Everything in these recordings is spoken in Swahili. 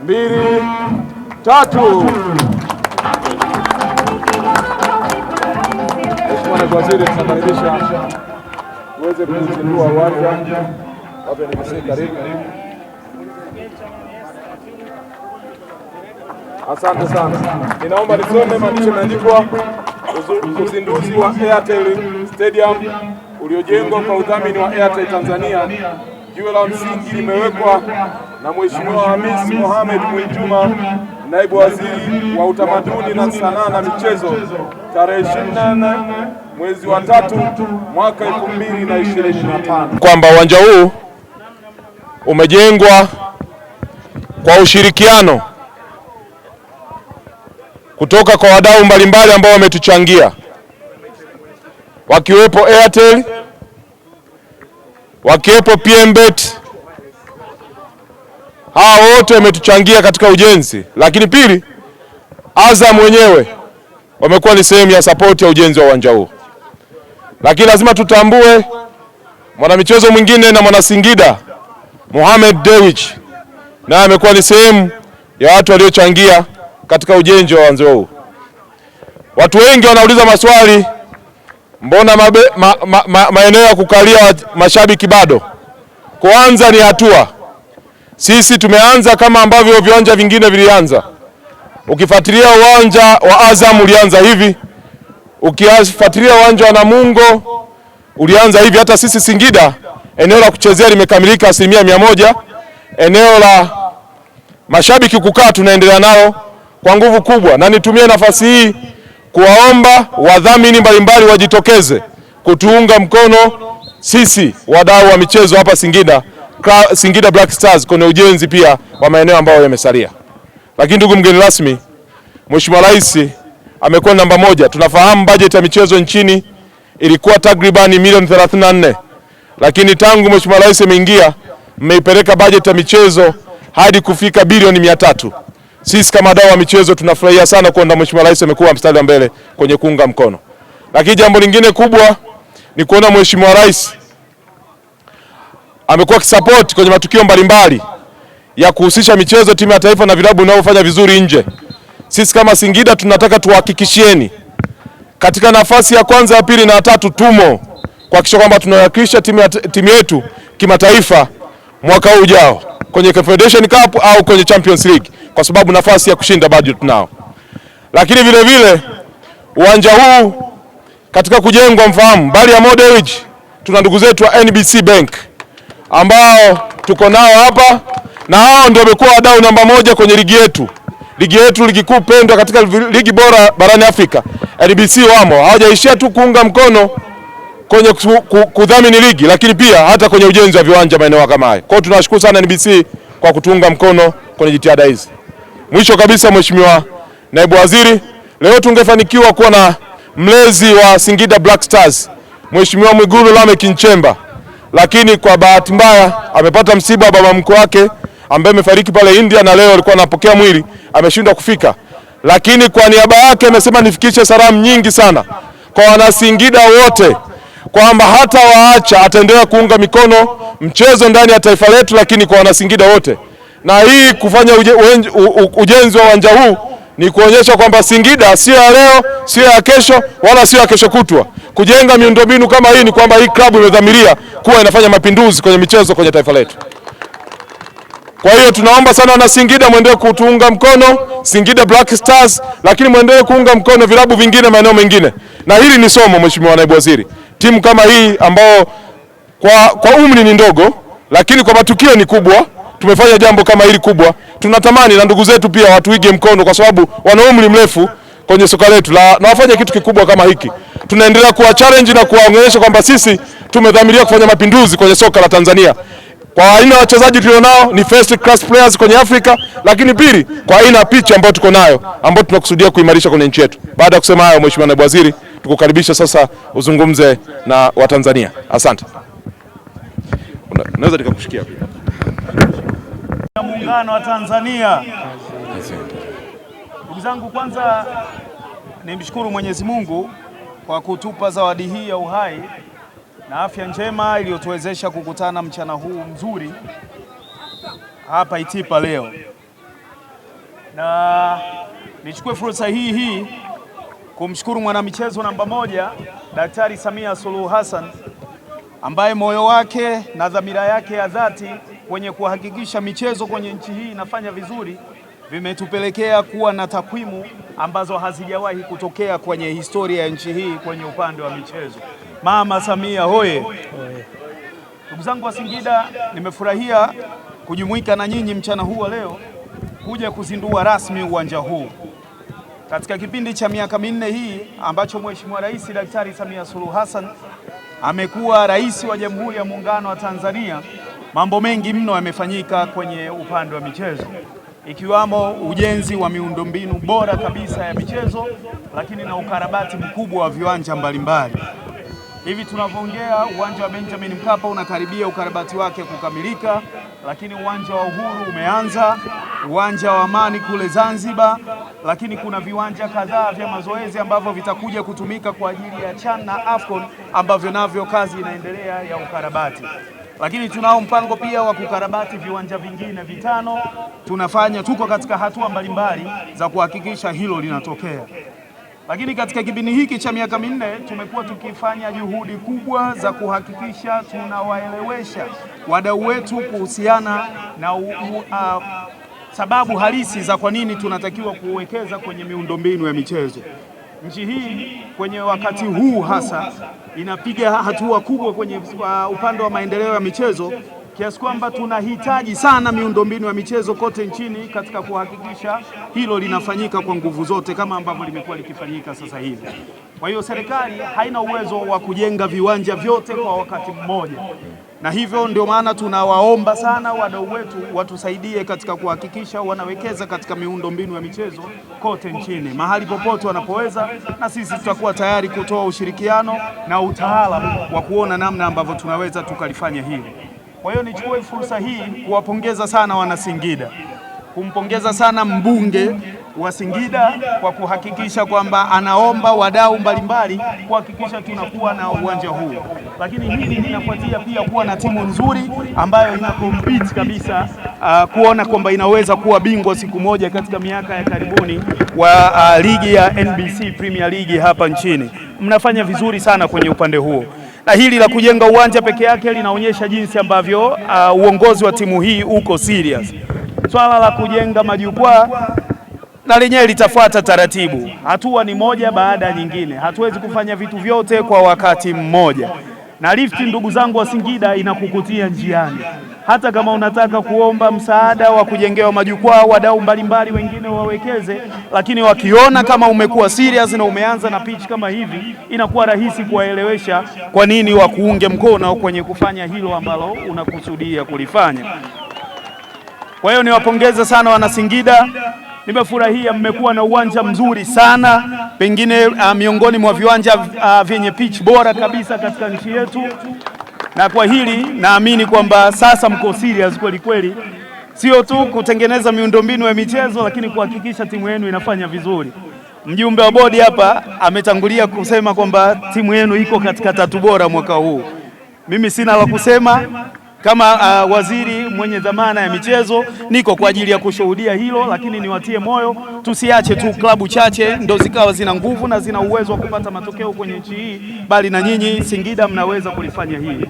2, 3. Mheshimiwa Naibu Waziri, tunakaribisha uweze kuzindua uwanja. Karibu. Asante sana. Ninaomba nisome maandishi yameandikwa: uzinduzi wa Airtel Stadium uliojengwa kwa udhamini wa Airtel Tanzania. Jiwe la msingi limewekwa na Mheshimiwa Hamis Mohamed Mwinjuma, Naibu Waziri wa Utamaduni na Sanaa na Michezo, tarehe 24 mwezi wa 3 mwaka 2025, kwamba uwanja huu umejengwa kwa ushirikiano kutoka kwa wadau mbalimbali ambao wametuchangia, wakiwepo Airtel, wakiwepo PMBet. Hawa wote wametuchangia katika ujenzi, lakini pili, Azam wenyewe wamekuwa ni sehemu ya support ya ujenzi wa uwanja huu. Lakini lazima tutambue mwanamichezo mwingine na mwana Singida, Mohamed Dewji, na amekuwa ni sehemu ya watu waliochangia katika ujenzi wa uwanja huu. Watu wengi wanauliza maswali, mbona maeneo ya kukalia mashabiki bado? Kwanza ni hatua. Sisi tumeanza kama ambavyo viwanja vingine vilianza. Ukifuatilia uwanja wa Azam ulianza hivi, ukifuatilia uwanja wa Namungo ulianza hivi. Hata sisi Singida eneo la kuchezea limekamilika 100%. Eneo la mashabiki kukaa tunaendelea nalo kwa nguvu kubwa, na nitumie nafasi hii kuwaomba wadhamini mbalimbali wajitokeze kutuunga mkono sisi wadau wa michezo hapa Singida Black Stars kwenye ujenzi pia wa maeneo ambayo yamesalia. Lakini ndugu mgeni rasmi, Mheshimiwa Rais amekuwa namba moja. Tunafahamu bajeti ya michezo nchini ilikuwa takriban milioni 34, lakini tangu Mheshimiwa Rais ameingia mmeipeleka bajeti ya michezo hadi kufika bilioni 300. Sisi kama wadau wa michezo tunafurahia sana kuona Mheshimiwa Rais amekuwa mstari wa mbele kwenye kuunga mkono. Lakini jambo lingine kubwa ni kuona Mheshimiwa Rais amekuwa kisupport kwenye matukio mbalimbali ya kuhusisha michezo, timu ya taifa na vilabu vinavyofanya vizuri nje. Sisi kama Singida tunataka tuhakikishieni katika nafasi ya kwanza, ya pili na ya tatu tumo kuhakikisha kwamba tunawakilisha timu yetu kimataifa mwaka ujao kwenye Confederation Cup au kwenye Champions League, kwa sababu nafasi ya kushinda bado tunao. Lakini vile vile uwanja huu katika kujengwa, mfahamu bali ya Modewij tuna ndugu zetu wa NBC Bank ambao tuko nao hapa, na hao ndio wamekuwa wadau namba moja kwenye ligi yetu. Ligi kuu pendwa katika ligi bora barani Afrika. NBC wamo, hawajaishia tu kuunga mkono kwenye kudhamini ligi, lakini pia hata kwenye ujenzi wa viwanja maeneo kama haya. Kwa hiyo tunawashukuru sana NBC kwa kutuunga mkono kwenye jitihada hizi. Mwisho kabisa, Mheshimiwa Naibu Waziri, leo tungefanikiwa kuwa na mlezi wa Singida Black Stars, Mheshimiwa Mwigulu Lameck Nchemba, lakini kwa bahati mbaya amepata msiba wa baba mkwe wake ambaye amefariki pale India, na leo alikuwa anapokea mwili, ameshindwa kufika. Lakini kwa niaba yake amesema nifikishe salamu nyingi sana kwa wana Singida wote kwamba hata waacha ataendelea kuunga mikono mchezo ndani ya taifa letu, lakini kwa wana Singida wote. Na hii kufanya ujenzi wa uwanja huu ni kuonyesha kwamba Singida sio ya leo, sio ya kesho, wala sio ya kesho kutwa. Kujenga miundombinu kama hii ni kwamba hii klabu imedhamiria kuwa inafanya mapinduzi kwenye michezo kwenye taifa letu. Kwa hiyo tunaomba sana wana Singida muendelee kutuunga mkono Singida Black Stars, lakini muendelee kuunga mkono vilabu vingine maeneo mengine. Na hili ni somo, Mheshimiwa Naibu Waziri. Timu kama hii ambao kwa umri ni ndogo, lakini kwa matukio ni kubwa, tumefanya jambo kama hili kubwa. Tunatamani na ndugu zetu pia watuige mkono, kwa sababu wana umri mrefu kwenye soka letu na wafanye kitu kikubwa kama hiki. Tunaendelea kuwa challenge na kuwaonyesha kwamba sisi tumedhamiria kufanya mapinduzi kwenye soka la Tanzania. Kwa aina ya wachezaji tulionao ni first class players kwenye Afrika, lakini pili kwa aina ya pitch ambayo tuko nayo ambayo tunakusudia kuimarisha kwenye nchi yetu. Baada ya kusema hayo, Mheshimiwa Naibu Waziri, tukukaribisha sasa uzungumze na Watanzania. Asante. Naweza nikakushikia pia. Muungano wa Tanzania. Ndugu zangu, kwanza nimshukuru Mwenyezi Mungu kwa kutupa zawadi hii ya uhai na afya njema iliyotuwezesha kukutana mchana huu mzuri hapa Itipa leo. na nichukue fursa hii kumshukuru mwanamichezo namba moja Daktari Samia Suluhu Hassan ambaye moyo wake na dhamira yake ya dhati kwenye kuhakikisha michezo kwenye nchi hii inafanya vizuri vimetupelekea kuwa na takwimu ambazo hazijawahi kutokea kwenye historia ya nchi hii kwenye upande wa michezo. Mama Samia hoye! Ndugu zangu wa Singida, nimefurahia kujumuika na nyinyi mchana huu wa leo kuja kuzindua rasmi uwanja huu. Katika kipindi cha miaka minne hii ambacho Mheshimiwa Rais Daktari Samia Suluhu Hassan amekuwa rais wa Jamhuri ya Muungano wa Tanzania, mambo mengi mno yamefanyika kwenye upande wa michezo, ikiwamo ujenzi wa miundombinu bora kabisa ya michezo, lakini na ukarabati mkubwa wa viwanja mbalimbali. Hivi tunavyoongea uwanja wa Benjamin Mkapa unakaribia ukarabati wake kukamilika, lakini uwanja wa Uhuru umeanza, uwanja wa Amani kule Zanzibar, lakini kuna viwanja kadhaa vya mazoezi ambavyo vitakuja kutumika kwa ajili ya CHAN na AFCON ambavyo navyo kazi inaendelea ya ukarabati. Lakini tunao mpango pia wa kukarabati viwanja vingine vitano. Tuko katika hatua mbalimbali za kuhakikisha hilo linatokea. Lakini katika kipindi hiki cha miaka minne tumekuwa tukifanya juhudi kubwa za kuhakikisha tunawaelewesha wadau wetu kuhusiana na sababu halisi za kwa nini tunatakiwa kuwekeza kwenye miundombinu ya michezo. Nchi hii kwenye wakati huu hasa inapiga hatua kubwa kwenye upande wa maendeleo ya michezo, kiasi kwamba tunahitaji sana miundombinu ya michezo kote nchini katika kuhakikisha hilo linafanyika kwa nguvu zote kama ambavyo limekuwa likifanyika sasa hivi. Kwa hiyo serikali haina uwezo wa kujenga viwanja vyote kwa wakati mmoja, na hivyo ndio maana tunawaomba sana wadau wetu watusaidie katika kuhakikisha wanawekeza katika miundombinu ya michezo kote nchini mahali popote wanapoweza, na sisi tutakuwa tayari kutoa ushirikiano na utaalamu wa kuona namna ambavyo tunaweza tukalifanya hili. Kwa hiyo nichukue fursa hii kuwapongeza sana wana Singida, kumpongeza sana mbunge wa Singida kwa kuhakikisha kwamba anaomba wadau mbalimbali kuhakikisha tunakuwa na uwanja huu, lakini hili linafuatia pia kuwa na timu nzuri ambayo ina compete kabisa kuona kwamba inaweza kuwa bingwa siku moja katika miaka ya karibuni wa ligi ya NBC Premier League hapa nchini. Mnafanya vizuri sana kwenye upande huo, na hili la kujenga uwanja peke yake linaonyesha jinsi ambavyo uongozi wa timu hii uko serious. Swala la kujenga majukwaa na lenyewe litafuata taratibu. Hatua ni moja baada ya nyingine. Hatuwezi kufanya vitu vyote kwa wakati mmoja. Na lifti, ndugu zangu wa Singida, inakukutia njiani. Hata kama unataka kuomba msaada wa kujengewa majukwaa, wadau mbalimbali wengine wawekeze, lakini wakiona kama umekuwa serious na umeanza na pitch kama hivi, inakuwa rahisi kuwaelewesha kwa nini wakuunge mkono kwenye kufanya hilo ambalo unakusudia kulifanya. Kwa hiyo niwapongeze sana wana Singida. Nimefurahia mmekuwa na uwanja mzuri sana, pengine miongoni mwa viwanja vyenye pitch bora kabisa katika nchi yetu, na kwa hili naamini kwamba sasa mko serious kweli kweli, sio tu kutengeneza miundombinu ya michezo, lakini kuhakikisha timu yenu inafanya vizuri. Mjumbe wa bodi hapa ametangulia kusema kwamba timu yenu iko katika 3 bora mwaka huu. Mimi sina la kusema. Kama waziri mwenye dhamana ya michezo niko kwa ajili ya kushuhudia hilo, lakini niwatie moyo, tusiache tu klabu chache ndo zikawa zina nguvu na zina uwezo wa kupata matokeo kwenye nchi hii, bali na nyinyi Singida mnaweza kulifanya hili.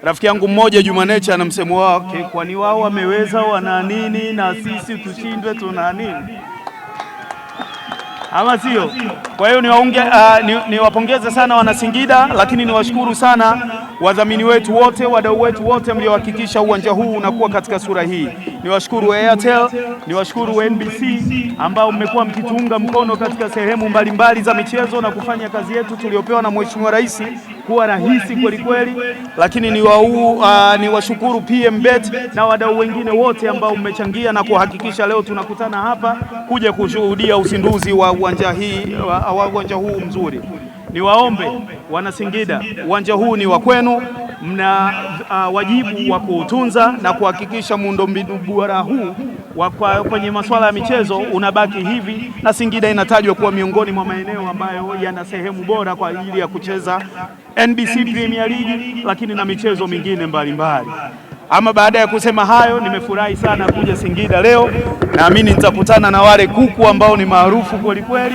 Rafiki yangu mmoja Juma Nature ana msemo wake, kwani wao wameweza wana nini na sisi tushindwe tuna nini? Ama sio? Kwa hiyo niwapongeze sana wana Singida, lakini niwashukuru sana wadhamini wetu wote, wadau wetu wote mliohakikisha uwanja huu unakuwa katika sura hii. Niwashukuru Airtel, niwashukuru NBC ambao mmekuwa mkituunga mkono katika sehemu mbalimbali za michezo na kufanya kazi yetu tuliopewa na Mheshimiwa Rais kuwa rahisi kweli kweli, lakini niwashukuru PMBet na wadau wengine wote ambao mmechangia na kuhakikisha leo tunakutana hapa kuja kushuhudia uzinduzi wa uwanja huu mzuri. Niwaombe wana Singida, uwanja huu ni wa kwenu, mna wajibu wa kuutunza na kuhakikisha muundombinu bora huu kwenye masuala ya michezo unabaki hivi, na Singida inatajwa kuwa miongoni mwa maeneo ambayo yana sehemu bora kwa ajili ya kucheza NBC Premier League, lakini na michezo mingine mbalimbali. Ama baada ya kusema hayo, nimefurahi sana kuja Singida leo. Naamini nitakutana na wale kuku ambao ni maarufu kweli kweli.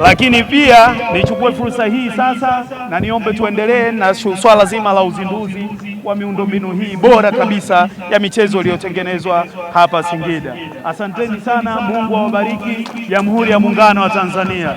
Lakini pia nichukue fursa hii sasa na niombe tuendelee na swala zima la uzinduzi wa miundombinu hii bora kabisa ya michezo iliyotengenezwa hapa Singida. Asanteni sana, Mungu awabariki. Jamhuri ya Muungano wa Tanzania.